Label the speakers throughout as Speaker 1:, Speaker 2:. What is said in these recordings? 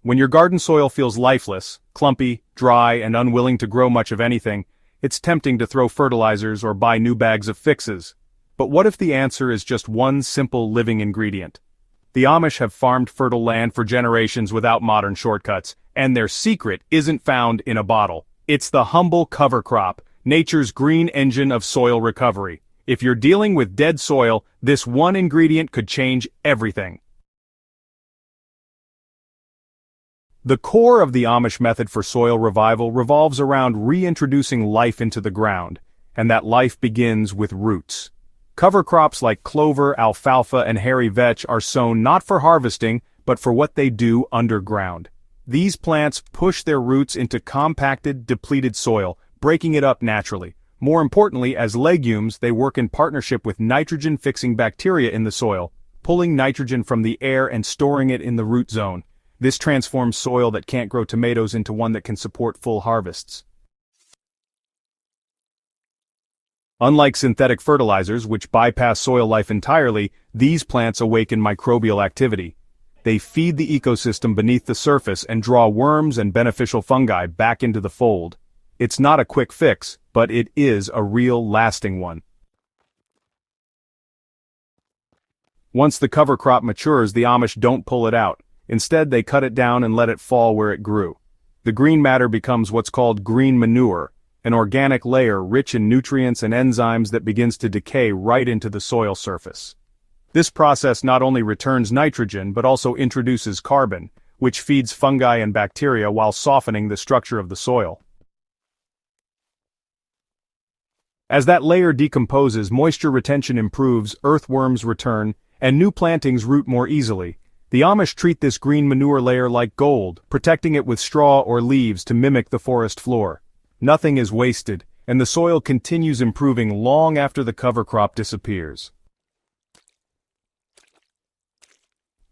Speaker 1: When your garden soil feels lifeless, clumpy, dry, and unwilling to grow much of anything, it's tempting to throw fertilizers or buy new bags of fixes. But what if the answer is just one simple living ingredient? The Amish have farmed fertile land for generations without modern shortcuts, and their secret isn't found in a bottle. It's the humble cover crop, nature's green engine of soil recovery. If you're dealing with dead soil, this one ingredient could change everything. The core of the Amish method for soil revival revolves around reintroducing life into the ground, and that life begins with roots. Cover crops like clover, alfalfa, and hairy vetch are sown not for harvesting, but for what they do underground. These plants push their roots into compacted, depleted soil, breaking it up naturally. More importantly, as legumes, they work in partnership with nitrogen-fixing bacteria in the soil, pulling nitrogen from the air and storing it in the root zone. This transforms soil that can't grow tomatoes into one that can support full harvests. Unlike synthetic fertilizers, which bypass soil life entirely, these plants awaken microbial activity. They feed the ecosystem beneath the surface and draw worms and beneficial fungi back into the fold. It's not a quick fix, but it is a real lasting one. Once the cover crop matures, the Amish don't pull it out. Instead, they cut it down and let it fall where it grew. The green matter becomes what's called green manure, an organic layer rich in nutrients and enzymes that begins to decay right into the soil surface. This process not only returns nitrogen but also introduces carbon, which feeds fungi and bacteria while softening the structure of the soil. As that layer decomposes, moisture retention improves, earthworms return, and new plantings root more easily. The Amish treat this green manure layer like gold, protecting it with straw or leaves to mimic the forest floor. Nothing is wasted, and the soil continues improving long after the cover crop disappears.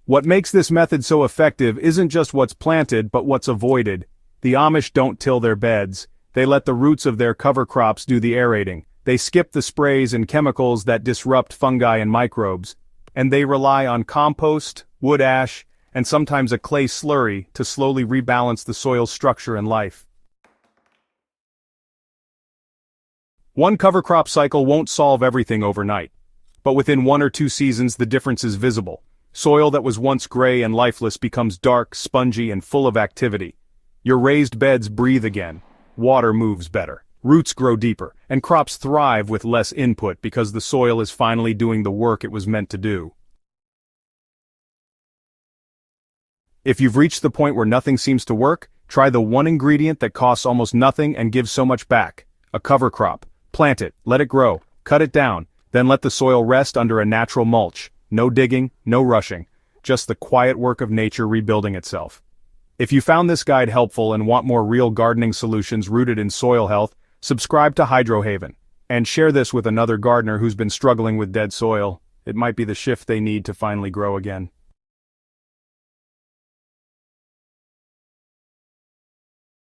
Speaker 1: What makes this method so effective isn't just what's planted but what's avoided. The Amish don't till their beds. They let the roots of their cover crops do the aerating. They skip the sprays and chemicals that disrupt fungi and microbes. And they rely on compost, wood ash, and sometimes a clay slurry to slowly rebalance the soil's structure and life. One cover crop cycle won't solve everything overnight, but within 1 or 2 seasons the difference is visible. Soil that was once gray and lifeless becomes dark, spongy, and full of activity. Your raised beds breathe again, water moves better, roots grow deeper, and crops thrive with less input because the soil is finally doing the work it was meant to do. If you've reached the point where nothing seems to work, try the one ingredient that costs almost nothing and gives so much back: a cover crop. Plant it, let it grow, cut it down, then let the soil rest under a natural mulch. No digging, no rushing, just the quiet work of nature rebuilding itself. If you found this guide helpful and want more real gardening solutions rooted in soil health, subscribe to Hydrohaven, and share this with another gardener who's been struggling with dead soil. It might be the shift they need to finally grow again.